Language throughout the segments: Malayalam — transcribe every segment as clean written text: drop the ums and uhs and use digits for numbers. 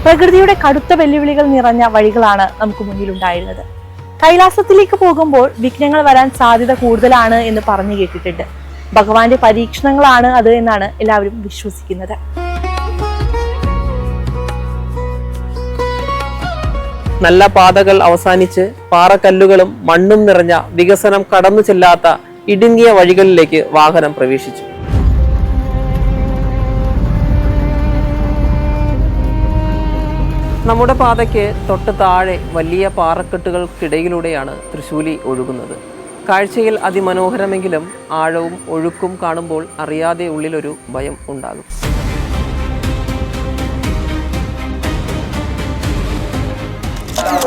പ്രകൃതിയുടെ കടുത്ത വെല്ലുവിളികൾ നിറഞ്ഞ വഴികളാണ് നമുക്ക് മുന്നിലുണ്ടായിരുന്നത്. കൈലാസത്തിലേക്ക് പോകുമ്പോൾ വിഘ്നങ്ങൾ വരാൻ സാധ്യത കൂടുതലാണ് എന്ന് പറഞ്ഞു കേട്ടിട്ടുണ്ട്. ഭഗവാന്റെ പരീക്ഷണങ്ങളാണ് അത് എന്നാണ് എല്ലാവരും വിശ്വസിക്കുന്നത്. നല്ല പാതകൾ അവസാനിച്ച് പാറക്കല്ലുകളും മണ്ണും നിറഞ്ഞ വികസനം കടന്നു ചെല്ലാത്ത ഇടുങ്ങിയ വഴികളിലേക്ക് വാഹനം പ്രവേശിച്ചു. നമ്മുടെ പാതയ്ക്ക് തൊട്ട് താഴെ വലിയ പാറക്കെട്ടുകൾക്കിടയിലൂടെയാണ് തൃശ്ശൂലി ഒഴുകുന്നത്. കാഴ്ചയിൽ അതിമനോഹരമെങ്കിലും ആഴവും ഒഴുക്കും കാണുമ്പോൾ അറിയാതെ ഉള്ളിലൊരു ഭയം ഉണ്ടാകും.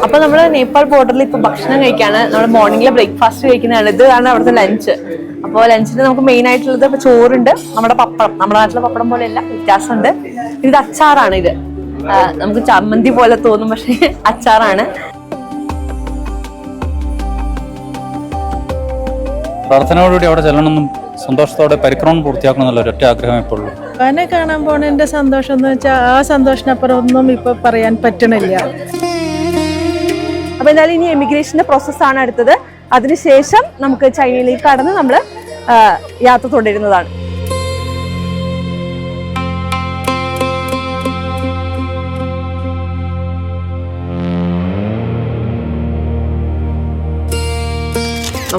അപ്പൊ നമ്മള് നേപ്പാൾ ബോർഡറിൽ ഇപ്പൊ ഭക്ഷണം കഴിക്കാണ്. നമ്മൾ മോർണിംഗിലെ ബ്രേക്ക്ഫാസ്റ്റ് കഴിക്കുന്നതാണ്. ഇതാണ് അവിടുത്തെ ലഞ്ച്. അപ്പോൾ ലഞ്ചിന് നമുക്ക് മെയിൻ ആയിട്ടുള്ളത് ഇപ്പൊ ചോറുണ്ട്, നമ്മുടെ പപ്പടം, നമ്മുടെ നാട്ടിലെ പപ്പടം പോലെയല്ല, വ്യത്യാസമുണ്ട്. ഇത് അച്ചാറാണ്. ഇത് നമുക്ക് ചമ്മന്തി പോലെ തോന്നും, പക്ഷെ അച്ചാറാണ്. പ്രാർത്ഥനയോടുകൂടി അവിടെ ചെല്ലണമെന്നും സന്തോഷത്തോടെ പരിക്രമണം പൂർത്തിയാക്കണം എന്നുള്ള ഒരൊറ്റ ആഗ്രഹമേ ഇപ്പോൾ ഉള്ളൂ. അവനെ കാണാൻ പോണതിന്റെ സന്തോഷം എന്ന് വെച്ചാൽ ആ സന്തോഷത്തിനപ്പുറം ഒന്നും ഇപ്പൊ പറയാൻ പറ്റണില്ല. അപ്പൊ എന്തായാലും ഇനി എമിഗ്രേഷന്റെ പ്രോസസ്സാണ് അടുത്തത്. അതിനുശേഷം നമുക്ക് ചൈനയിലേക്ക് കടന്ന് നമ്മൾ യാത്ര തുടരുന്നതാണ്.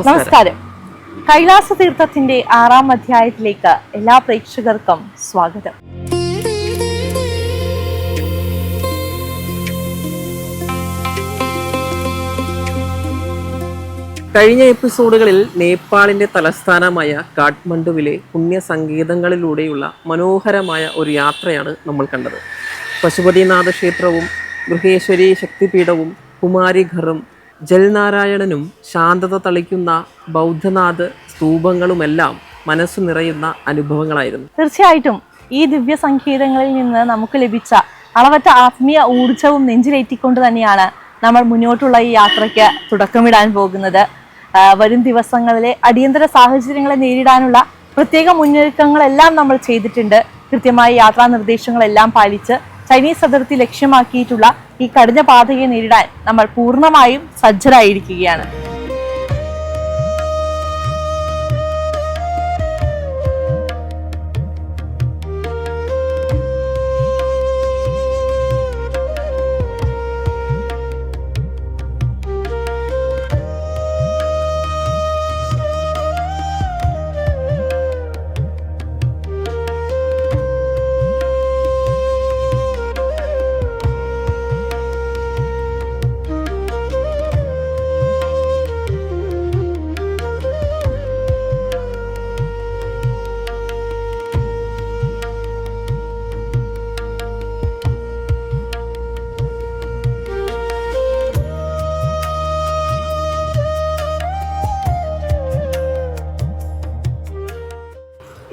നമസ്കാരം. കൈലാസ തീർത്ഥത്തിന്റെ 6ാം അധ്യായത്തിലേക്ക് എല്ലാ പ്രേക്ഷകർക്കും സ്വാഗതം. കഴിഞ്ഞ എപ്പിസോഡുകളിൽ നേപ്പാളിന്റെ തലസ്ഥാനമായ കാഠ്മണ്ഡുവിലെ പുണ്യസങ്കേതങ്ങളിലൂടെയുള്ള മനോഹരമായ ഒരു യാത്രയാണ് നമ്മൾ കണ്ടത്. പശുപതിനാഥ ക്ഷേത്രവും ഗൃഹേശ്വരി ശക്തിപീഠവും കുമാരിഘറും ജൽനാരായണനും ശാന്തത തളിക്കുന്ന ബൗദ്ധനാഥ് സ്തൂപങ്ങളുമെല്ലാം മനസ്സു നിറയുന്ന അനുഭവങ്ങളായിരുന്നു. തീർച്ചയായിട്ടും ഈ ദിവ്യ സംഗീതങ്ങളിൽ നിന്ന് നമുക്ക് ലഭിച്ച അളവറ്റ ആത്മീയ ഊർജവും നെഞ്ചിലേറ്റിക്കൊണ്ട് തന്നെയാണ് നമ്മൾ മുന്നോട്ടുള്ള ഈ യാത്രയ്ക്ക് തുടക്കമിടാൻ പോകുന്നത്. വരും ദിവസങ്ങളിലെ അടിയന്തര സാഹചര്യങ്ങളെ നേരിടാനുള്ള പ്രത്യേക മുന്നൊരുക്കങ്ങളെല്ലാം നമ്മൾ ചെയ്തിട്ടുണ്ട്. കൃത്യമായി യാത്രാ നിർദ്ദേശങ്ങളെല്ലാം പാലിച്ച് ചൈനീസ് അതിർത്തി ലക്ഷ്യമാക്കിയിട്ടുള്ള ഈ കഠിന പാതയെ നേരിടാൻ നമ്മൾ പൂർണ്ണമായും സജ്ജരായിരിക്കുകയാണ്.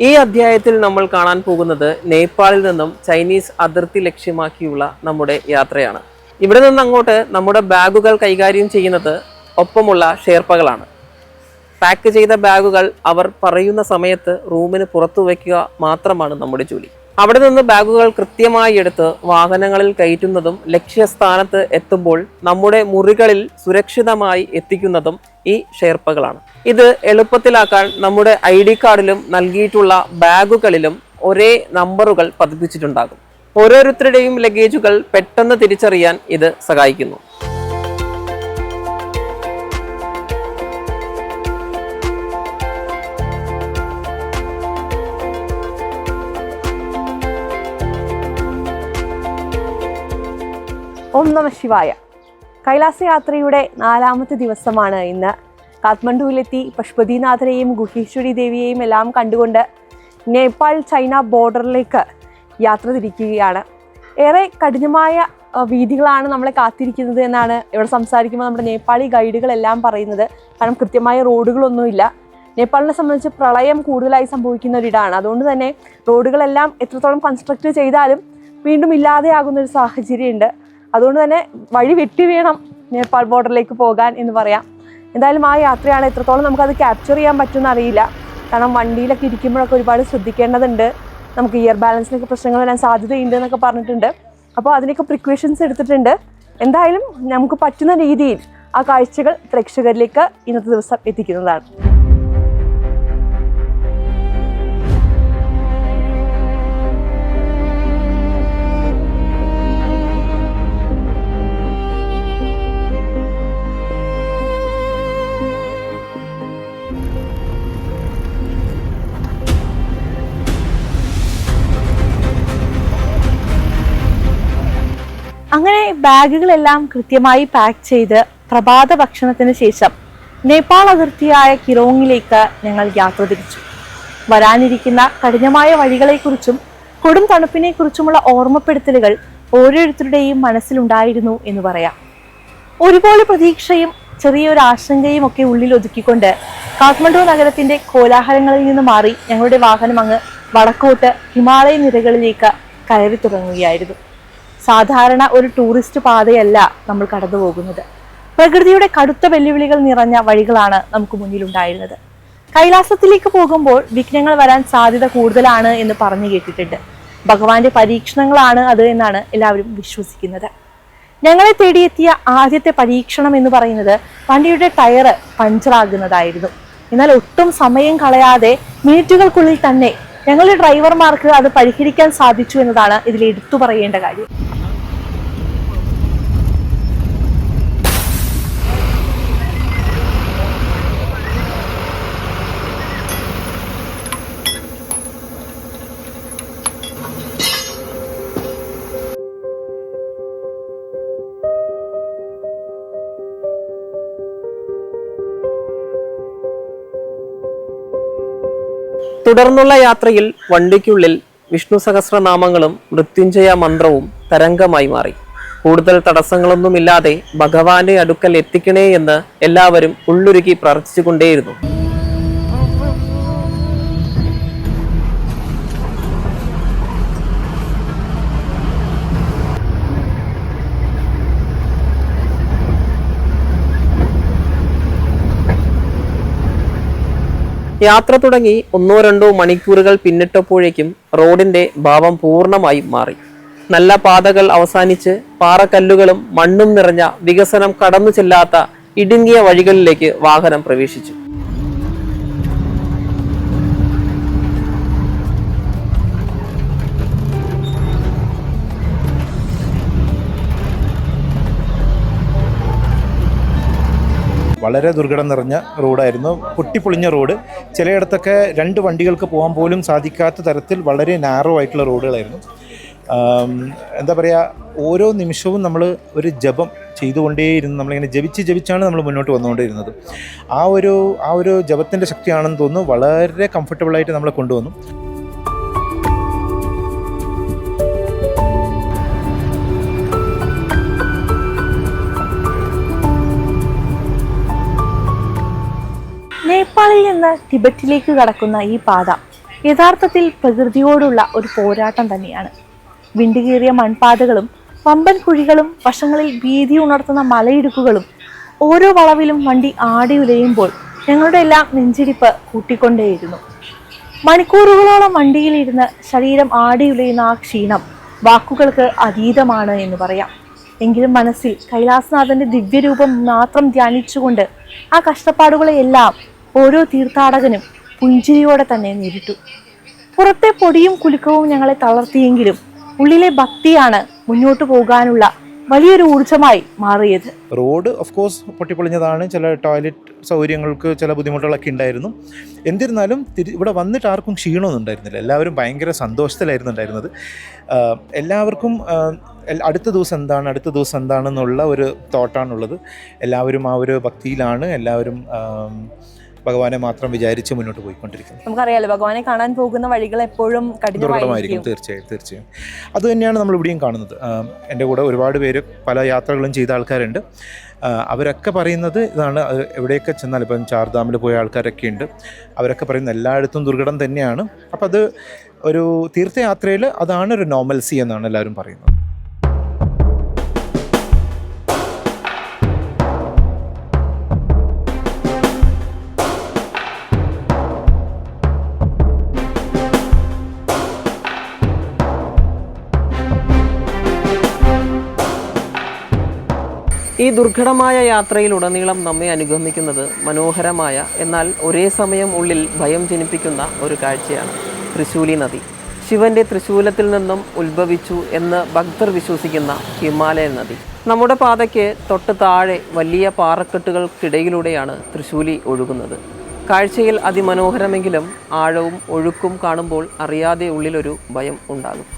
ഈ അധ്യായത്തിൽ നമ്മൾ കാണാൻ പോകുന്നത് നേപ്പാളിൽ നിന്നും ചൈനീസ് അതിർത്തി ലക്ഷ്യമാക്കിയുള്ള നമ്മുടെ യാത്രയാണ്. ഇവിടെ നിന്ന് അങ്ങോട്ട് നമ്മുടെ ബാഗുകൾ കൈകാര്യം ചെയ്യുന്നത് ഒപ്പമുള്ള ഷേർപ്പകളാണ്. പാക്ക് ചെയ്ത ബാഗുകൾ അവർ പറയുന്ന സമയത്ത് റൂമിന് പുറത്തു വയ്ക്കുക മാത്രമാണ് നമ്മുടെ ജോലി. അവിടെ നിന്ന് ബാഗുകൾ കൃത്യമായി എടുത്ത് വാഹനങ്ങളിൽ കയറ്റുന്നതും ലക്ഷ്യസ്ഥാനത്ത് എത്തുമ്പോൾ നമ്മുടെ മുറികളിൽ സുരക്ഷിതമായി എത്തിക്കുന്നതും ഈ ഷേർപ്പകളാണ്. ഇത് എളുപ്പത്തിലാക്കാൻ നമ്മുടെ ID കാർഡിലും നൽകിയിട്ടുള്ള ബാഗുകളിലും ഒരേ നമ്പറുകൾ പതിപ്പിച്ചിട്ടുണ്ടാകും. ഓരോരുത്തരുടെയും ലഗേജുകൾ പെട്ടെന്ന് തിരിച്ചറിയാൻ ഇത് സഹായിക്കുന്നു. ഓം നമഃ ശിവായ. കൈലാസയാത്രയുടെ 4ാമത്തെ ദിവസമാണ് ഇന്ന്. കാഠ്മണ്ഡുവിലെത്തി പശുപതിനാഥരെയും ഗുഹേശ്വരി ദേവിയെയും എല്ലാം കണ്ടുകൊണ്ട് നേപ്പാൾ ചൈന ബോർഡറിലേക്ക് യാത്ര തിരിക്കുകയാണ്. ഏറെ കഠിനമായ വീഥികളാണ് നമ്മളെ കാത്തിരിക്കുന്നത് എന്നാണ് ഇവിടെ സംസാരിക്കുമ്പോൾ നമ്മുടെ നേപ്പാളി ഗൈഡുകളെല്ലാം പറയുന്നത്. കാരണം കൃത്യമായ റോഡുകളൊന്നുമില്ല. നേപ്പാളിനെ സംബന്ധിച്ച് പ്രളയം കൂടുതലായി സംഭവിക്കുന്ന ഒരിടമാണ്. അതുകൊണ്ട് തന്നെ റോഡുകളെല്ലാം എത്രത്തോളം കൺസ്ട്രക്ട് ചെയ്താലും വീണ്ടും ഇല്ലാതെയാകുന്ന ഒരു സാഹചര്യമുണ്ട്. അതുകൊണ്ട് തന്നെ വഴി വെട്ടി വേണം നേപ്പാൾ ബോർഡറിലേക്ക് പോകാൻ എന്ന് പറയാം. എന്തായാലും ആ യാത്രയാണ്. എത്രത്തോളം നമുക്കത് ക്യാപ്ചർ ചെയ്യാൻ പറ്റുമെന്ന് അറിയില്ല. കാരണം വണ്ടിയിലൊക്കെ ഇരിക്കുമ്പോഴൊക്കെ ഒരുപാട് ശ്രദ്ധിക്കേണ്ടതുണ്ട്. നമുക്ക് ഇയർ ബാലൻസിനൊക്കെ പ്രശ്നങ്ങൾ വരാൻ സാധ്യതയുണ്ട് എന്നൊക്കെ പറഞ്ഞിട്ടുണ്ട്. അപ്പോൾ അതിനൊക്കെ പ്രിക്കോഷൻസ് എടുത്തിട്ടുണ്ട്. എന്തായാലും നമുക്ക് പറ്റുന്ന രീതിയിൽ ആ കാഴ്ചകൾ പ്രേക്ഷകരിലേക്ക് ഇന്നത്തെ ദിവസം എത്തിക്കുന്നതാണ്. അങ്ങനെ ബാഗുകളെല്ലാം കൃത്യമായി പാക്ക് ചെയ്ത് പ്രഭാത ഭക്ഷണത്തിന് ശേഷം നേപ്പാൾ അതിർത്തിയായ കിരോങ്ങിലേക്ക് ഞങ്ങൾ യാത്ര തിരിച്ചു. വരാനിരിക്കുന്ന കഠിനമായ വഴികളെക്കുറിച്ചും കൊടും തണുപ്പിനെക്കുറിച്ചുമുള്ള ഓർമ്മപ്പെടുത്തലുകൾ ഓരോരുത്തരുടെയും മനസ്സിലുണ്ടായിരുന്നു എന്ന് പറയാം. ഒരുപോലെ പ്രതീക്ഷയും ചെറിയൊരു ആശങ്കയും ഒക്കെ ഉള്ളിൽ ഒതുക്കിക്കൊണ്ട് കാഠ്മണ്ഡു നഗരത്തിന്റെ കോലാഹലങ്ങളിൽ നിന്ന് മാറി ഞങ്ങളുടെ വാഹനം അങ്ങ് വടക്കോട്ട് ഹിമാലയ നിരകളിലേക്ക് കയറി തുടങ്ങുകയായിരുന്നു. സാധാരണ ഒരു ടൂറിസ്റ്റ് പാതയല്ല നമ്മൾ കടന്നു പോകുന്നത്. പ്രകൃതിയുടെ കടുത്ത വെല്ലുവിളികൾ നിറഞ്ഞ വഴികളാണ് നമുക്ക് മുന്നിലുണ്ടായിരുന്നത്. കൈലാസത്തിലേക്ക് പോകുമ്പോൾ വിഘ്നങ്ങൾ വരാൻ സാധ്യത കൂടുതലാണ് എന്ന് പറഞ്ഞു കേട്ടിട്ടുണ്ട്. ഭഗവാന്റെ പരീക്ഷണങ്ങളാണ് അത് എന്നാണ് എല്ലാവരും വിശ്വസിക്കുന്നത്. ഞങ്ങളെ തേടിയെത്തിയ ആദ്യത്തെ പരീക്ഷണം എന്ന് പറയുന്നത് വണ്ടിയുടെ ടയർ പഞ്ചറാകുന്നതായിരുന്നു. എന്നാൽ ഒട്ടും സമയം കളയാതെ മിനിറ്റുകൾക്കുള്ളിൽ തന്നെ ഞങ്ങളുടെ ഡ്രൈവർമാർക്ക് അത് പരിഹരിക്കാൻ സാധിച്ചു എന്നതാണ് ഇതിൽ എടുത്തു പറയേണ്ട കാര്യം. തുടർന്നുള്ള യാത്രയിൽ വണ്ടിക്കുള്ളിൽ വിഷ്ണു സഹസ്രനാമങ്ങളും മൃത്യുഞ്ജയ മന്ത്രവും തരംഗമായി മാറി. കൂടുതൽ തടസ്സങ്ങളൊന്നുമില്ലാതെ ഭഗവാന്റെ അടുക്കൽ എത്തിക്കണേ എന്ന് എല്ലാവരും ഉള്ളുരുക്കി പ്രാർത്ഥിച്ചുകൊണ്ടേയിരുന്നു. യാത്ര തുടങ്ങി 1-2 മണിക്കൂറുകൾ പിന്നിട്ടപ്പോഴേക്കും റോഡിന്റെ ഭാവം പൂർണ്ണമായും മാറി. നല്ല പാതകൾ അവസാനിച്ച് പാറക്കല്ലുകളും മണ്ണും നിറഞ്ഞ വികസനം കടന്നു ചെല്ലാത്ത ഇടുങ്ങിയ വഴികളിലേക്ക് വാഹനം പ്രവേശിച്ചു. വളരെ ദുർഘടം നിറഞ്ഞ റോഡായിരുന്നു. പൊട്ടിപ്പൊളിഞ്ഞ റോഡ്. ചിലയിടത്തൊക്കെ 2 വണ്ടികൾക്ക് പോകാൻ പോലും സാധിക്കാത്ത തരത്തിൽ വളരെ നാരോ ആയിട്ടുള്ള റോഡുകളായിരുന്നു. എന്താ പറയുക, ഓരോ നിമിഷവും നമ്മൾ ഒരു ജപം ചെയ്തുകൊണ്ടേയിരുന്നു. നമ്മളിങ്ങനെ ജപിച്ചാണ് നമ്മൾ മുന്നോട്ട് വന്നുകൊണ്ടിരുന്നത്. ആ ഒരു ജപത്തിൻ്റെ ശക്തിയാണെന്ന് തോന്നുന്നു വളരെ കംഫർട്ടബിളായിട്ട് നമ്മളെ കൊണ്ടുവന്നു. നേപ്പാളിൽ നിന്ന് ടിബറ്റിലേക്ക് കടക്കുന്ന ഈ പാത യഥാർത്ഥത്തിൽ പ്രകൃതിയോടുള്ള ഒരു പോരാട്ടം തന്നെയാണ്. വിണ്ടുകീറിയ മൺപാതകളും വമ്പൻ കുഴികളും വശങ്ങളിൽ ഭീതി ഉണർത്തുന്ന മലയിടുക്കുകളും ഓരോ വളവിലും വണ്ടി ആടി ഉലയുമ്പോൾ ഞങ്ങളുടെ എല്ലാം നെഞ്ചിടിപ്പ് കൂട്ടിക്കൊണ്ടേയിരുന്നു. മണിക്കൂറുകളോളം വണ്ടിയിലിരുന്ന് ശരീരം ആടി ഉലയുന്ന ആ ക്ഷീണം വാക്കുകൾക്ക് അതീതമാണ് എന്ന് പറയാം. എങ്കിലും മനസ്സിൽ കൈലാസനാഥന്റെ ദിവ്യരൂപം മാത്രം ധ്യാനിച്ചുകൊണ്ട് ആ കഷ്ടപ്പാടുകളെയെല്ലാം ഓരോ തീർത്ഥാടകനും പുഞ്ചിരിയോടെ തന്നെ നേരിട്ടു. പുറത്തെ പൊടിയും കുലുക്കവും ഞങ്ങളെ തളർത്തിയെങ്കിലും ഉള്ളിലെ ഭക്തിയാണ് മുന്നോട്ട് പോകാനുള്ള വലിയൊരു ഊർജ്ജമായി മാറിയത്. റോഡ് ഓഫ് കോഴ്സ് പൊട്ടിപ്പൊളിഞ്ഞതാണ്. ചില ടോയ്ലറ്റ് സൗകര്യങ്ങൾക്ക് ചില ബുദ്ധിമുട്ടുകളൊക്കെ ഉണ്ടായിരുന്നു. എന്നിരുന്നാലും ഇവിടെ വന്നിട്ട് ആർക്കും ക്ഷീണമൊന്നും ഉണ്ടായിരുന്നില്ല. എല്ലാവരും ഭയങ്കര സന്തോഷത്തിലായിരുന്നു ഉണ്ടായിരുന്നത്. എല്ലാവർക്കും അടുത്ത ദിവസം എന്താണെന്നുള്ള ഒരു തോട്ടാണുള്ളത്. എല്ലാവരും ആ ഒരു ഭക്തിയിലാണ്. എല്ലാവരും ഭഗവാനെ മാത്രം വിചാരിച്ച് മുന്നോട്ട് പോയിക്കൊണ്ടിരിക്കുന്നത്. നമുക്കറിയാലോ, ഭഗവാനെ കാണാൻ പോകുന്ന വഴികൾ എപ്പോഴും ദുർഘടമായിരിക്കും. തീർച്ചയായും അത് തന്നെയാണ് നമ്മൾ ഇവിടെയും കാണുന്നത്. എൻ്റെ കൂടെ ഒരുപാട് പേര് പല യാത്രകളും ചെയ്ത ആൾക്കാരുണ്ട്. അവരൊക്കെ പറയുന്നത് ഇതാണ്. എവിടെയൊക്കെ ചെന്നാൽ ഇപ്പം ചാർധാമിൽ പോയ ആൾക്കാരൊക്കെ ഉണ്ട്. അവരൊക്കെ പറയുന്നത് എല്ലായിടത്തും ദുർഘടം തന്നെയാണ്. അപ്പം അത് ഒരു തീർത്ഥയാത്രയിൽ അതാണ് ഒരു നോർമൽസി എന്നാണ് എല്ലാവരും പറയുന്നത്. ഈ ദുർഘടമായ യാത്രയിലുടനീളം നമ്മെ അനുഗമിക്കുന്നത് മനോഹരമായ എന്നാൽ ഒരേ സമയം ഉള്ളിൽ ഭയം ജനിപ്പിക്കുന്ന ഒരു കാഴ്ചയാണ് ത്രിശൂലി നദി. ശിവന്റെ ത്രിശൂലത്തിൽ നിന്നും ഉത്ഭവിച്ചു എന്ന് ഭക്തർ വിശ്വസിക്കുന്ന ഹിമാലയൻ നദി. നമ്മുടെ പാതയ്ക്ക് തൊട്ട് താഴെ വലിയ പാറക്കെട്ടുകൾക്കിടയിലൂടെയാണ് ത്രിശൂലി ഒഴുകുന്നത്. കാഴ്ചയിൽ അതിമനോഹരമെങ്കിലും ആഴവും ഒഴുക്കും കാണുമ്പോൾ അറിയാതെ ഉള്ളിലൊരു ഭയം ഉണ്ടാകും.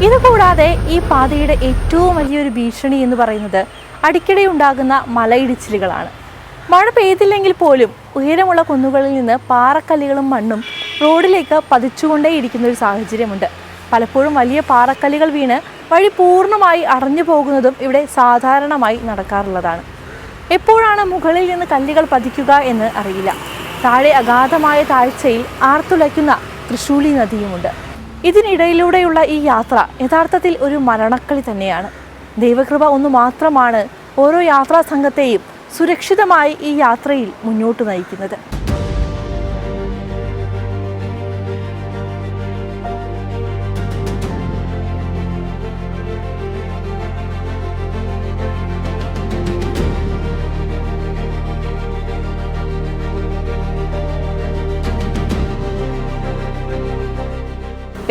ഇതുകൂടാതെ ഈ പാതയുടെ ഏറ്റവും വലിയൊരു ഭീഷണി എന്ന് പറയുന്നത് അടിക്കടി ഉണ്ടാകുന്ന മലയിടിച്ചിലുകളാണ്. മഴ പെയ്തില്ലെങ്കിൽ പോലും ഉയരമുള്ള കുന്നുകളിൽ നിന്ന് പാറക്കല്ലുകളും മണ്ണും റോഡിലേക്ക് പതിച്ചുകൊണ്ടേയിരിക്കുന്ന ഒരു സാഹചര്യമുണ്ട്. പലപ്പോഴും വലിയ പാറക്കല്ലുകൾ വീണ് വഴി പൂർണ്ണമായി അടഞ്ഞു പോകുന്നതും ഇവിടെ സാധാരണമായി നടക്കാറുള്ളതാണ്. എപ്പോഴാണ് മുകളിൽ നിന്ന് കല്ലുകൾ പതിക്കുക എന്ന് അറിയില്ല. താഴെ അഗാധമായ താഴ്ചയിൽ ആർത്തുലയ്ക്കുന്ന ത്രിശൂലി നദിയുമുണ്ട്. ഇതിനിടയിലൂടെയുള്ള ഈ യാത്ര യഥാർത്ഥത്തിൽ ഒരു മരണക്കളി തന്നെയാണ്. ദൈവകൃപ ഒന്നു മാത്രമാണ് ഓരോ യാത്രാ സംഘത്തെയും സുരക്ഷിതമായി ഈ യാത്രയിൽ മുന്നോട്ട് നയിക്കുന്നത്.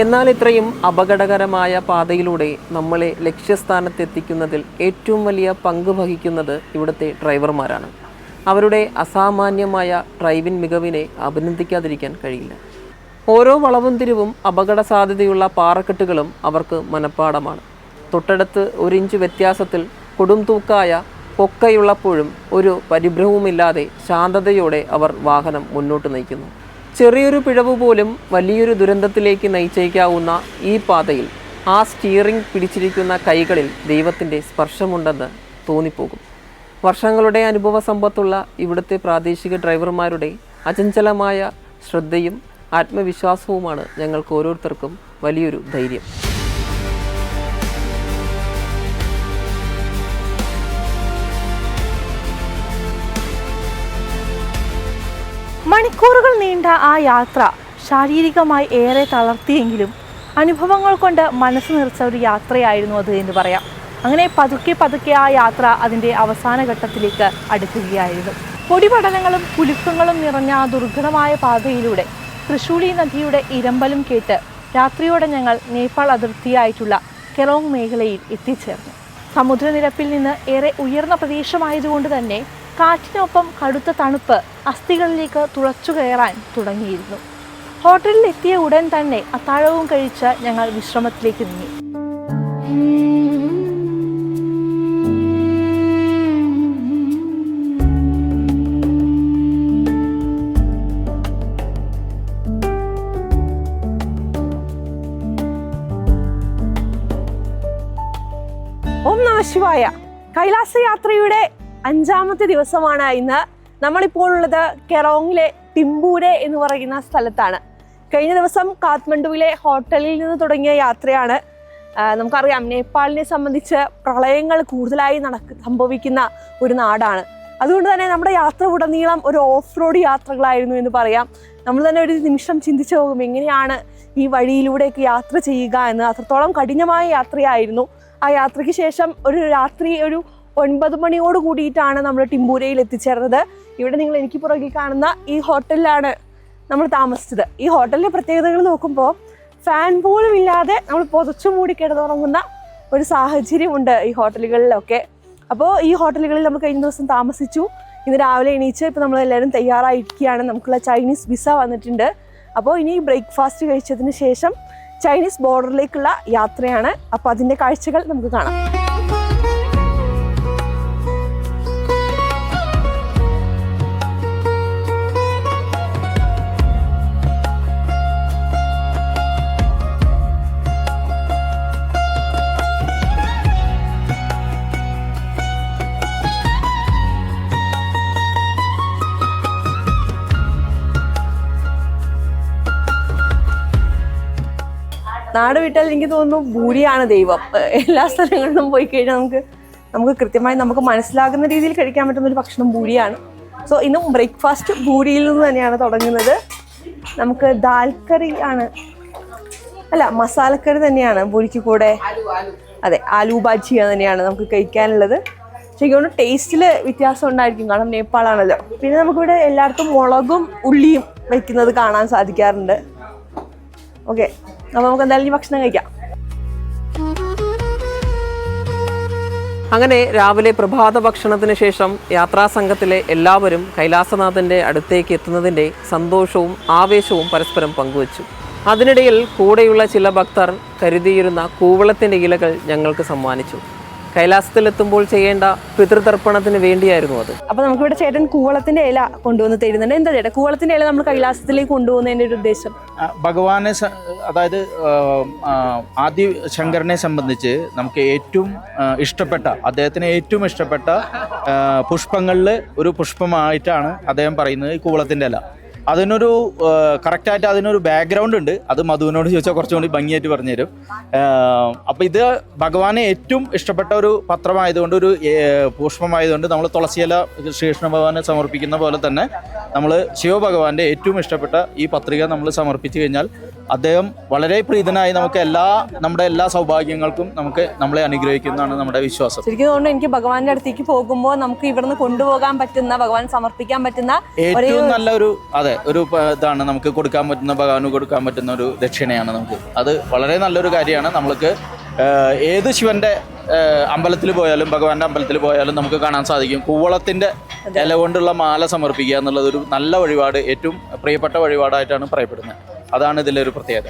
എന്നാൽ ഇത്രയും അപകടകരമായ പാതയിലൂടെ നമ്മളെ ലക്ഷ്യസ്ഥാനത്തെത്തിക്കുന്നതിൽ ഏറ്റവും വലിയ പങ്ക് വഹിക്കുന്നത് ഇവിടുത്തെ ഡ്രൈവർമാരാണ്. അവരുടെ അസാമാന്യമായ ഡ്രൈവിംഗ് മികവിനെ അഭിനന്ദിക്കാതിരിക്കാൻ കഴിയില്ല. ഓരോ വളവും തിരിവും അപകട സാധ്യതയുള്ള പാറക്കെട്ടുകളും അവർക്ക് മനഃപ്പാടമാണ്. തൊട്ടടുത്ത് 1 ഇഞ്ച് വ്യത്യാസത്തിൽ കൊടും തൂക്കായ കൊക്കയുള്ളപ്പോഴും ഒരു പരിഭ്രമവുമില്ലാതെ ശാന്തതയോടെ അവർ വാഹനം മുന്നോട്ട് നയിക്കുന്നു. ചെറിയൊരു പിഴവ് പോലും വലിയൊരു ദുരന്തത്തിലേക്ക് നയിച്ചേക്കാവുന്ന ഈ പാതയിൽ ആ സ്റ്റിയറിംഗ് പിടിച്ചിരിക്കുന്ന കൈകളിൽ ദൈവത്തിൻ്റെ സ്പർശമുണ്ടെന്ന് തോന്നിപ്പോകും. വർഷങ്ങളുടെ അനുഭവ സമ്പത്തുള്ള ഇവിടുത്തെ പ്രാദേശിക ഡ്രൈവർമാരുടെ അചഞ്ചലമായ ശ്രദ്ധയും ആത്മവിശ്വാസവുമാണ് ഞങ്ങൾക്ക് ഓരോരുത്തർക്കും വലിയൊരു ധൈര്യം. മണിക്കൂറുകൾ നീണ്ട ആ യാത്ര ശാരീരികമായി ഏറെ തളർത്തിയെങ്കിലും അനുഭവങ്ങൾ കൊണ്ട് മനസ്സ് നിറച്ച ഒരു യാത്രയായിരുന്നു അത് എന്ന് പറയാം. അങ്ങനെ പതുക്കെ പതുക്കെ ആ യാത്ര അതിൻ്റെ അവസാന ഘട്ടത്തിലേക്ക് അടുക്കുകയായിരുന്നു. പൊടിപടലങ്ങളും കുലുക്കങ്ങളും നിറഞ്ഞ ആ ദുർഘടമായ പാതയിലൂടെ ത്രിശൂലി നദിയുടെ ഇരമ്പലും കേട്ട് രാത്രിയോടെ ഞങ്ങൾ നേപ്പാൾ അതിർത്തിയായിട്ടുള്ള കെറോങ് മേഖലയിൽ എത്തിച്ചേർന്നു. സമുദ്രനിരപ്പിൽ നിന്ന് ഏറെ ഉയർന്ന പ്രദേശമായതുകൊണ്ട് തന്നെ കാറ്റിനൊപ്പം കടുത്ത തണുപ്പ് അസ്ഥികളിലേക്ക് തുളച്ചു കയറാൻ തുടങ്ങിയിരുന്നു. ഹോട്ടലിൽ എത്തിയ ഉടൻ തന്നെ അത്താഴവും കഴിച്ച് ഞങ്ങൾ വിശ്രമത്തിലേക്ക് നീങ്ങി. ഓം നമഃ ശിവായ. കൈലാസ യാത്രയുടെ 5ാമത്തെ ദിവസമാണ് ഇന്ന്. നമ്മളിപ്പോൾ ഉള്ളത് കെറോങ്ങിലെ ടിംബൂരെ എന്ന് പറയുന്ന സ്ഥലത്താണ്. കഴിഞ്ഞ ദിവസം കാഠ്മണ്ഡുവിലെ ഹോട്ടലിൽ നിന്ന് തുടങ്ങിയ യാത്രയാണ്. നമുക്കറിയാം, നേപ്പാളിനെ സംബന്ധിച്ച് പ്രളയങ്ങൾ കൂടുതലായി സംഭവിക്കുന്ന ഒരു നാടാണ്. അതുകൊണ്ട് തന്നെ നമ്മുടെ യാത്ര ഉടനീളം ഒരു ഓഫ് റോഡ് യാത്രകളായിരുന്നു എന്ന് പറയാം. നമ്മൾ തന്നെ ഒരു നിമിഷം ചിന്തിച്ചു പോകും, എങ്ങനെയാണ് ഈ വഴിയിലൂടെയൊക്കെ യാത്ര ചെയ്യുക എന്ന്. അത്രത്തോളം കഠിനമായ യാത്രയായിരുന്നു. ആ യാത്രയ്ക്ക് ശേഷം രാത്രി 9 മണിയോട് കൂടിയിട്ടാണ് നമ്മൾ ടിംബൂരയിൽ എത്തിച്ചേർന്നത്. ഇവിടെ നിങ്ങൾ എനിക്ക് പുറകിൽ കാണുന്ന ഈ ഹോട്ടലിലാണ് നമ്മൾ താമസിച്ചത്. ഈ ഹോട്ടലിൻ്റെ പ്രത്യേകതകൾ നോക്കുമ്പോൾ ഫാൻ പോലും ഇല്ലാതെ നമ്മൾ പുതച്ചു മൂടി കിടന്നുറങ്ങുന്ന ഒരു സാഹചര്യമുണ്ട് ഈ ഹോട്ടലുകളിലൊക്കെ. അപ്പോൾ ഈ ഹോട്ടലുകളിൽ നമ്മൾ കഴിഞ്ഞ ദിവസം താമസിച്ചു. ഇന്ന് രാവിലെ എണീച്ച് ഇപ്പോൾ നമ്മളെല്ലാവരും തയ്യാറായിരിക്കുകയാണ്. നമുക്കുള്ള ചൈനീസ് വിസ വന്നിട്ടുണ്ട്. അപ്പോൾ ഇനി ബ്രേക്ക്ഫാസ്റ്റ് കഴിച്ചതിന് ശേഷം ചൈനീസ് ബോർഡറിലേക്കുള്ള യാത്രയാണ്. അപ്പോൾ അതിൻ്റെ കാഴ്ചകൾ നമുക്ക് കാണാം. നാട് വിട്ടാൽ എനിക്ക് തോന്നുന്നു ഭൂരിയാണ് ദൈവം. എല്ലാ സ്ഥലങ്ങളിലും പോയി കഴിഞ്ഞാൽ നമുക്ക് കൃത്യമായി നമുക്ക് മനസ്സിലാകുന്ന രീതിയിൽ കഴിക്കാൻ പറ്റുന്ന ഒരു ഭക്ഷണം ഭൂരിയാണ്. സോ ഇന്നും ബ്രേക്ക്ഫാസ്റ്റ് ഭൂരിയിൽ നിന്ന് തന്നെയാണ് തുടങ്ങുന്നത്. നമുക്ക് ദാൽ കറി ആണ്, അല്ല മസാലക്കറി തന്നെയാണ് ഭൂരിക്ക് കൂടെ. അതെ, ആലു ബാജിയ തന്നെയാണ് നമുക്ക് കഴിക്കാനുള്ളത്. ശരിക്കും തോന്നുന്നു ടേസ്റ്റിൽ വ്യത്യാസം ഉണ്ടായിരിക്കും, കാരണം നേപ്പാളാണല്ലോ. പിന്നെ നമുക്കിവിടെ എല്ലായിടത്തും മുളകും ഉള്ളിയും വയ്ക്കുന്നത് കാണാൻ സാധിക്കാറുണ്ട്. ഓക്കെ, അപ്പോൾ നമുക്ക് എന്തായാലും ഈ ഭക്ഷണം കഴിക്കാം. അങ്ങനെ രാവിലെ പ്രഭാത ഭക്ഷണത്തിന് ശേഷം യാത്രാസംഘത്തിലെ എല്ലാവരും കൈലാസനാഥൻ്റെ അടുത്തേക്ക് എത്തുന്നതിൻ്റെ സന്തോഷവും ആവേശവും പരസ്പരം പങ്കുവച്ചു. അതിനിടയിൽ കൂടെയുള്ള ചില ഭക്തർ കരുതിയിരുന്ന കൂവളത്തിൻ്റെ ഇലകൾ ഞങ്ങൾക്ക് സമ്മാനിച്ചു. കൈലാസത്തിലെത്തുമ്പോൾ ചെയ്യേണ്ട പിതൃതർപ്പണത്തിന് വേണ്ടിയായിരുന്നു അത്. അപ്പോൾ നമുക്കിവിടെ ചേട്ടൻ കൂവളത്തിന്റെ ഇല കൊണ്ടുവന്ന് തരുന്നുണ്ട്. എന്താ ചേട്ടാ കൂവളത്തിന്റെ ഇല നമ്മൾ കൈലാസത്തിലേക്ക് കൊണ്ടുപോകുന്നതിന്റെ ഒരു ഉദ്ദേശം? ഭഗവാനെ അതായത് ആദി ശങ്കരനെ സംബന്ധിച്ച് നമുക്ക് ഏറ്റവും ഇഷ്ടപ്പെട്ട, അദ്ദേഹത്തിന് ഏറ്റവും ഇഷ്ടപ്പെട്ട പുഷ്പങ്ങളിൽ ഒരു പുഷ്പമായിട്ടാണ് അദ്ദേഹം പറയുന്നത് ഈ കൂവളത്തിൻ്റെ ഇല. അതിനൊരു കറക്റ്റായിട്ട് അതിനൊരു ബാക്ക്ഗ്രൗണ്ട് ഉണ്ട്. അത് മധുവിനോട് ചോദിച്ചാൽ കുറച്ചുകൂടി ഭംഗിയായിട്ട് പറഞ്ഞുതരും. അപ്പോൾ ഇത് ഭഗവാനെ ഏറ്റവും ഇഷ്ടപ്പെട്ട ഒരു പത്രമായതുകൊണ്ട്, ഒരു പുഷ്പമായതുകൊണ്ട് നമ്മൾ തുളസിയില ശ്രീകൃഷ്ണ ഭഗവാനെ സമർപ്പിക്കുന്ന പോലെ തന്നെ നമ്മൾ ശിവഭഗവാന്റെ ഏറ്റവും ഇഷ്ടപ്പെട്ട ഈ പത്രിക നമ്മൾ സമർപ്പിച്ചു കഴിഞ്ഞാൽ അദ്ദേഹം വളരെ പ്രീതനായി നമുക്ക് നമ്മുടെ എല്ലാ സൗഭാഗ്യങ്ങൾക്കും നമ്മളെ അനുഗ്രഹിക്കുന്നതാണ് നമ്മുടെ വിശ്വാസം. ശരിക്കും തോന്നുന്നു എനിക്ക് ഭഗവാന്റെ അടുത്തേക്ക് പോകുമ്പോൾ നമുക്ക് ഇവിടുന്ന് കൊണ്ടുപോകാൻ പറ്റുന്ന, ഭഗവാൻ സമർപ്പിക്കാൻ പറ്റുന്ന ഏറ്റവും നല്ലൊരു ഒരു ഇതാണ് നമുക്ക് കൊടുക്കാൻ പറ്റുന്ന, ഭഗവാന് കൊടുക്കാൻ പറ്റുന്ന ഒരു ദക്ഷിണയാണ് നമുക്ക്. അത് വളരെ നല്ലൊരു കാര്യമാണ്. നമ്മൾക്ക് ഏത് ശിവന്റെ അമ്പലത്തിൽ പോയാലും, ഭഗവാന്റെ അമ്പലത്തിൽ പോയാലും നമുക്ക് കാണാൻ സാധിക്കും കൂവളത്തിന്റെ ഇല കൊണ്ടുള്ള മാല സമർപ്പിക്കുക എന്നുള്ളത് ഒരു നല്ല വഴിപാട്, ഏറ്റവും പ്രിയപ്പെട്ട വഴിപാടായിട്ടാണ് പറയപ്പെടുന്നത്. അതാണ് ഇതിലെ ഒരു പ്രത്യേകത.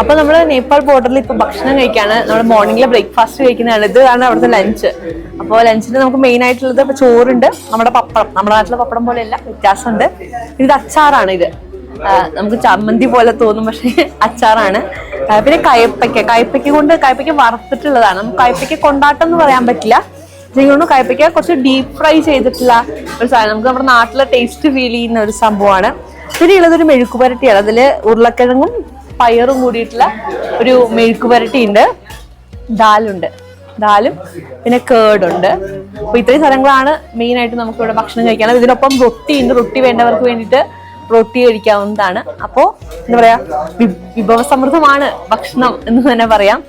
അപ്പൊ നമ്മള് നേപ്പാൾ ബോർഡറിൽ ഇപ്പൊ ഭക്ഷണം കഴിക്കാണ്. നമ്മുടെ മോർണിംഗിലെ ബ്രേക്ക്ഫാസ്റ്റ് കഴിക്കുന്നതാണ്. ഇതാണ് അവിടുത്തെ ലഞ്ച്. അപ്പോൾ ലഞ്ചിന് നമുക്ക് മെയിൻ ആയിട്ടുള്ളത് ഇപ്പൊ ചോറുണ്ട്, നമ്മുടെ പപ്പടം, നമ്മുടെ നാട്ടിലെ പപ്പടം പോലെയല്ല, വ്യത്യാസമുണ്ട്. ഇത് അച്ചാറാണ്. ഇത് നമുക്ക് ചമ്മന്തി പോലെ തോന്നും, പക്ഷെ അച്ചാറാണ്. പിന്നെ കയ്പ്പയ്ക്ക വറുത്തിട്ടുള്ളതാണ്. നമുക്ക് കയ്പ്പയ്ക്ക കൊണ്ടാട്ടം എന്ന് പറയാൻ പറ്റില്ല. ശരിക്കും കയ്പ്പയ്ക്ക കുറച്ച് ഡീപ് ഫ്രൈ ചെയ്തിട്ടുള്ള ഒരു സാധനം, നമുക്ക് നമ്മുടെ നാട്ടിലെ ടേസ്റ്റ് ഫീൽ ചെയ്യുന്ന ഒരു സംഭവമാണ്. പിന്നെ ഉള്ളതൊരു മെഴുക്കുപുരട്ടിയാണ്. അതില് ഉരുളക്കിഴങ്ങും പയറും കൂടിയിട്ടുള്ള ഒരു മെഴുക്കുപുരട്ടി ഉണ്ട്. ദാലും പിന്നെ കേടുണ്ട്. അപ്പൊ ഇത്രയും സ്ഥലങ്ങളാണ് മെയിൻ ആയിട്ട് നമുക്ക് ഇവിടെ ഭക്ഷണം കഴിക്കാനുള്ളത്. ഇതിനൊപ്പം റൊട്ടി ഉണ്ട്. റൊട്ടി വേണ്ടവർക്ക് വേണ്ടിയിട്ട് റൊട്ടി കഴിക്കാവുന്നതാണ്. അപ്പോൾ എന്താ പറയാ, വിഭവസമൃദ്ധമാണ് ഭക്ഷണം എന്ന് തന്നെ പറയാം.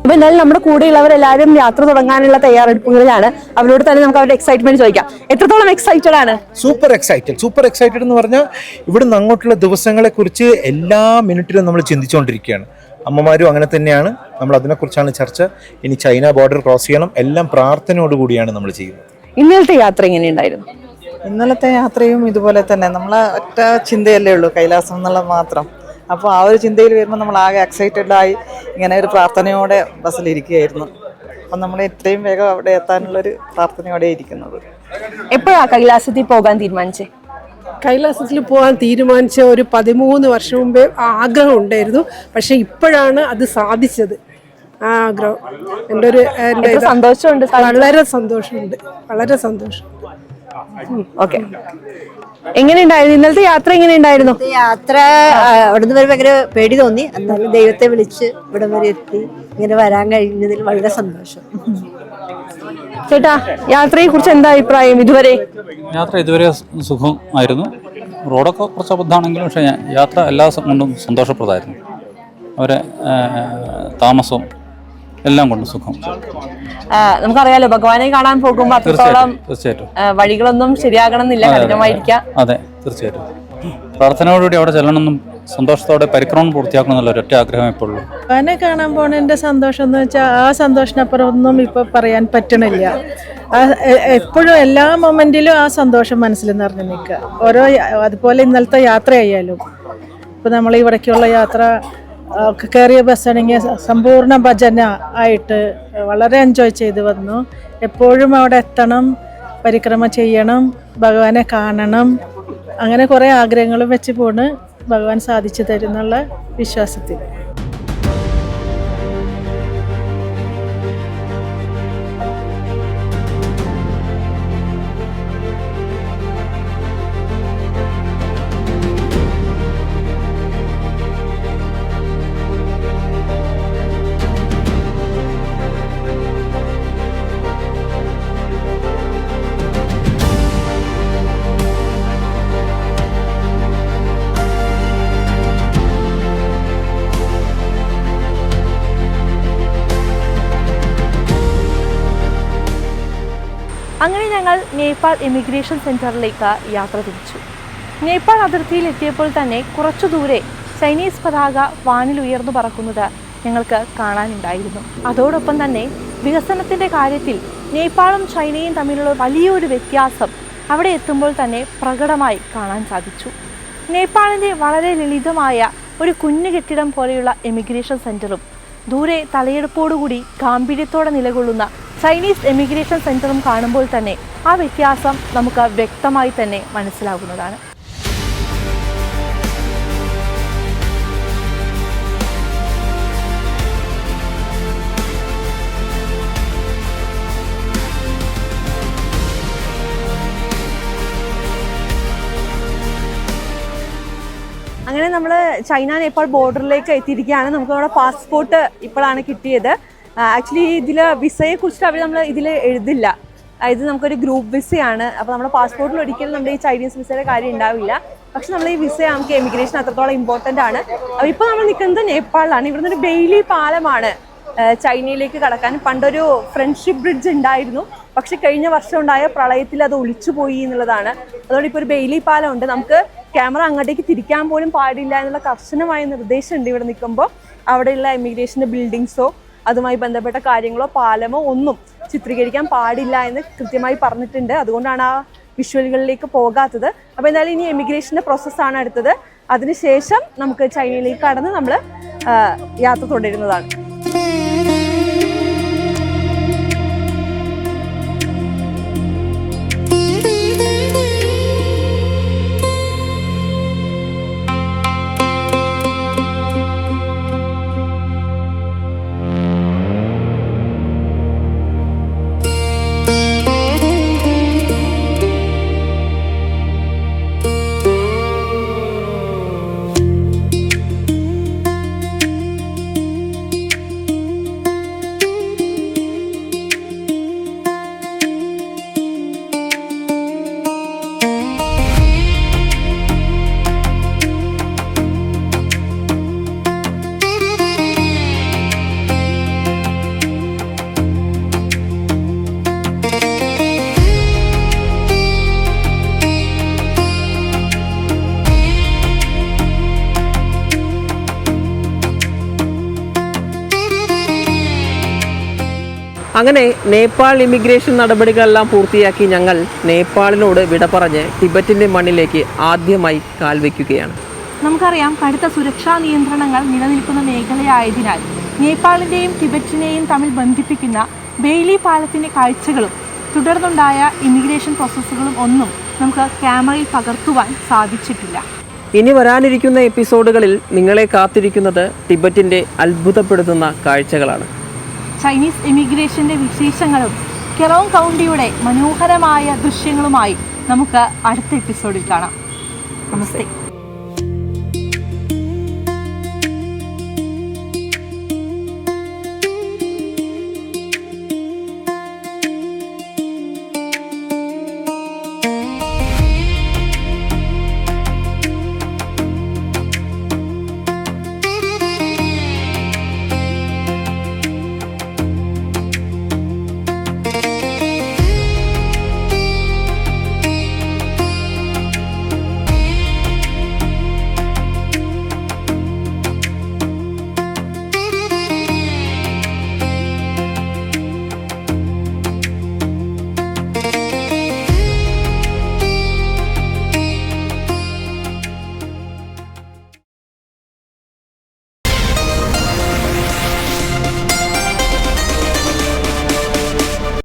അപ്പൊ എന്തായാലും നമ്മുടെ കൂടെയുള്ളവരെല്ലാവരും യാത്ര തുടങ്ങാനുള്ള തയ്യാറെടുപ്പുകളിലാണ്. അവരോട് തന്നെ നമുക്ക് അവരുടെ എക്സൈറ്റ്മെന്റ് ചോദിക്കാം. എത്രത്തോളം എക്സൈറ്റഡ് ആണ്? സൂപ്പർ എക്സൈറ്റഡ് എന്ന് പറഞ്ഞാൽ ഇവിടുന്ന് അങ്ങോട്ടുള്ള ദിവസങ്ങളെ കുറിച്ച് എല്ലാ മിനിറ്റിലും നമ്മൾ ചിന്തിച്ചുകൊണ്ടിരിക്കുകയാണ്. അമ്മമാരും അങ്ങനെ തന്നെയാണ്. നമ്മൾ അതിനെക്കുറിച്ചാണ് ചർച്ച. ഇനി ചൈന ബോർഡർ ക്രോസ് ചെയ്യണം. എല്ലാം പ്രാർത്ഥനയോടുകൂടിയാണ് നമ്മൾ ചെയ്യുന്നത്. ഇന്നലത്തെ യാത്ര എങ്ങനെയുണ്ടായിരുന്നു? ഇന്നലത്തെ യാത്രയും ഇതുപോലെ തന്നെ. നമ്മളെ ഒറ്റ ചിന്തയല്ലേ ഉള്ളൂ, കൈലാസം എന്നുള്ളത് മാത്രം. അപ്പോൾ ആ ഒരു ചിന്തയിൽ വരുമ്പോൾ നമ്മൾ ആകെ എക്സൈറ്റഡായി ഇങ്ങനെ ഒരു പ്രാർത്ഥനയോടെ ബസ്സിലിരിക്കുകയായിരുന്നു. അപ്പം നമ്മൾ എത്രയും വേഗം അവിടെ എത്താനുള്ളൊരു പ്രാർത്ഥനയോടെ ഇരിക്കുന്നത്. എപ്പോഴാ കൈലാസത്തിൽ പോകാൻ തീരുമാനിച്ചേ? കൈലാസത്തിൽ പോകാൻ തീരുമാനിച്ച ഒരു 13 വർഷം മുമ്പേ ആഗ്രഹം ഉണ്ടായിരുന്നു. പക്ഷെ ഇപ്പോഴാണ് അത് സാധിച്ചത്. ആ ആഗ്രഹം എൻ്റെ സന്തോഷമുണ്ട്. വളരെ സന്തോഷം. ഓക്കെ, എങ്ങനെയുണ്ടായിരുന്നു ഇന്നലത്തെ യാത്ര? എങ്ങനെയുണ്ടായിരുന്നു യാത്ര? അവിടുന്ന് വരെ ഭയങ്കര പേടി തോന്നി. എന്നാലും ദൈവത്തെ വിളിച്ച് ഇവിടെ വരെ എത്തി ഇങ്ങനെ വരാൻ കഴിഞ്ഞതിൽ വളരെ സന്തോഷം. ചേട്ടാ, യാത്രയെ കുറിച്ച് എന്താ അഭിപ്രായം? യാത്ര ഇതുവരെ സുഖമായിരുന്നു. റോഡൊക്കെ കുറച്ച് അബദ്ധമാണെങ്കിലും പക്ഷേ യാത്ര എല്ലാ കൊണ്ടും സന്തോഷപ്രദമായിരുന്നു. അവരെ താമസവും എല്ലാം കൊണ്ടും സുഖം. നമുക്കറിയാലോ, ഭഗവാനെ കാണാൻ പോകുമ്പോൾ അത്രത്തോളം തീർച്ചയായിട്ടും വഴികളൊന്നും ശരിയാകണം എന്നില്ല, കഠിനമായിരിക്കാം. അതെ, തീർച്ചയായിട്ടും പ്രാർത്ഥനയോടുകൂടി അവിടെ ചെല്ലണമെന്നും സന്തോഷത്തോടെ പരിക്രമണം പൂർത്തിയാക്കണം എന്നുള്ള ഒരൊറ്റ ആഗ്രഹം ഇപ്പോൾ ഉള്ളൂ. ഭഗവാനെ കാണാൻ പോണതിൻ്റെ സന്തോഷം എന്ന് വെച്ചാൽ ആ സന്തോഷത്തിനപ്പുറം ഒന്നും ഇപ്പോൾ പറയാൻ പറ്റണില്ല. എപ്പോഴും എല്ലാ മൊമെൻറ്റിലും ആ സന്തോഷം മനസ്സിൽ നിറഞ്ഞു നിൽക്കുക. അതുപോലെ ഇന്നലത്തെ യാത്രയായാലും ഇപ്പോൾ നമ്മൾ ഇവിടേക്കുള്ള യാത്ര കയറിയ ബസ്സാണെങ്കിൽ സമ്പൂർണ്ണ ഭജന ആയിട്ട് വളരെ എൻജോയ് ചെയ്ത് വന്നു. എപ്പോഴും അവിടെ എത്തണം, പരിക്രമ ചെയ്യണം, ഭഗവാനെ കാണണം, അങ്ങനെ കുറേ ആഗ്രഹങ്ങളും വെച്ച് പോണ് ഭഗവാൻ സാധിച്ചു തരുന്നുള്ള വിശ്വാസത്തിൽ. അങ്ങനെ ഞങ്ങൾ നേപ്പാൾ ഇമിഗ്രേഷൻ സെൻറ്ററിലേക്ക് യാത്ര തിരിച്ചു. നേപ്പാൾ അതിർത്തിയിൽ എത്തിയപ്പോൾ തന്നെ കുറച്ചു ദൂരെ ചൈനീസ് പതാക വാനിൽ ഉയർന്നു പറക്കുന്നത് ഞങ്ങൾക്ക് കാണാനുണ്ടായിരുന്നു. അതോടൊപ്പം തന്നെ വികസനത്തിൻ്റെ കാര്യത്തിൽ നേപ്പാളും ചൈനയും തമ്മിലുള്ള വലിയൊരു വ്യത്യാസം അവിടെ എത്തുമ്പോൾ തന്നെ പ്രകടമായി കാണാൻ സാധിച്ചു. നേപ്പാളിൻ്റെ വളരെ ലളിതമായ ഒരു കുഞ്ഞു കെട്ടിടം പോലെയുള്ള എമിഗ്രേഷൻ സെൻറ്ററും ദൂരെ തലയെടുപ്പോടുകൂടി ഗാംഭീര്യത്തോടെ നിലകൊള്ളുന്ന ചൈനീസ് എമിഗ്രേഷൻ സെൻറ്ററും കാണുമ്പോൾ തന്നെ ആ വ്യത്യാസം നമുക്ക് വ്യക്തമായി തന്നെ മനസ്സിലാകുന്നതാണ്. അങ്ങനെ നമ്മൾ ചൈന നേപ്പാൾ ബോർഡറിലേക്ക് എത്തിയിരിക്കുകയാണ്. നമുക്ക് നമ്മുടെ പാസ്പോർട്ട് ഇപ്പോഴാണ് കിട്ടിയത്. ആക്ച്വലി ഇതിൽ വിസയെ കുറിച്ചിട്ട് അവർ നമ്മൾ ഇതിൽ എഴുതില്ല. ഇത് നമുക്കൊരു ഗ്രൂപ്പ് വിസയാണ്. അപ്പോൾ നമ്മുടെ പാസ്പോർട്ടിൽ ഒരിക്കലും നമ്മുടെ ഈ ചൈനീസ് വിസയുടെ കാര്യം ഉണ്ടാവില്ല. പക്ഷെ നമ്മൾ ഈ വിസ നമുക്ക് എമിഗ്രേഷൻ അത്രത്തോളം ഇമ്പോർട്ടൻ്റ് ആണ്. അപ്പോൾ ഇപ്പോൾ നമ്മൾ നിൽക്കുന്നത് നേപ്പാളിലാണ്. ഇവിടുന്ന് ഒരു ബെയിലി പാലമാണ് ചൈനയിലേക്ക് കടക്കാൻ. പണ്ടൊരു ഫ്രണ്ട്ഷിപ്പ് ബ്രിഡ്ജ് ഉണ്ടായിരുന്നു, പക്ഷെ കഴിഞ്ഞ വർഷം ഉണ്ടായ പ്രളയത്തിൽ അത് ഒലിച്ചുപോയി എന്നുള്ളതാണ്. അതുകൊണ്ട് ഇപ്പോൾ ഒരു ബെയിലി പാലം ഉണ്ട്. നമുക്ക് ക്യാമറ അങ്ങോട്ടേക്ക് തിരിക്കാൻ പോലും പാടില്ല എന്നുള്ള കർശനമായ നിർദ്ദേശമുണ്ട്. ഇവിടെ നിൽക്കുമ്പോൾ അവിടെയുള്ള എമിഗ്രേഷൻ്റെ ബിൽഡിങ്സോ അതുമായി ബന്ധപ്പെട്ട കാര്യങ്ങളോ പാലമോ ഒന്നും ചിത്രീകരിക്കാൻ പാടില്ല എന്ന് കൃത്യമായി പറഞ്ഞിട്ടുണ്ട്. അതുകൊണ്ടാണ് ആ വിഷ്വലുകളിലേക്ക് പോകാത്തത്. അപ്പോൾ എന്തായാലും ഇനി എമിഗ്രേഷൻ്റെ പ്രോസസ്സാണ് അടുത്തത്. അതിനുശേഷം നമുക്ക് ചൈനയിലേക്ക് കടന്ന് നമ്മൾ യാത്ര തുടരുന്നതാണ്. അങ്ങനെ നേപ്പാൾ ഇമിഗ്രേഷൻ നടപടികളെല്ലാം പൂർത്തിയാക്കി ഞങ്ങൾ നേപ്പാളിനോട് വിട പറഞ്ഞ് ടിബറ്റിൻ്റെ മണ്ണിലേക്ക് ആദ്യമായി കാൽവെക്കുകയാണ്. നമുക്കറിയാം, കടുത്ത സുരക്ഷാ നിയന്ത്രണങ്ങൾ നിലനിൽക്കുന്ന മേഖലയായതിനാൽ നേപ്പാളിൻ്റെയും ടിബറ്റിനെയും തമ്മിൽ ബന്ധിപ്പിക്കുന്ന ബെയിലി പാലത്തിൻ്റെ കാഴ്ചകളും തുടർന്നുണ്ടായ ഇമിഗ്രേഷൻ പ്രോസസ്സുകളും ഒന്നും നമുക്ക് ക്യാമറയിൽ പകർത്തുവാൻ സാധിച്ചിട്ടില്ല. ഇനി വരാനിരിക്കുന്ന എപ്പിസോഡുകളിൽ നിങ്ങളെ കാത്തിരിക്കുന്നത് ടിബറ്റിൻ്റെ അത്ഭുതപ്പെടുത്തുന്ന കാഴ്ചകളാണ്. ചൈനീസ് ഇമിഗ്രേഷൻ്റെ വിശേഷങ്ങളും കെറോങ് കൗണ്ടിയുടെ മനോഹരമായ ദൃശ്യങ്ങളുമായി നമുക്ക് അടുത്ത എപ്പിസോഡിൽ കാണാം. നമസ്തേ.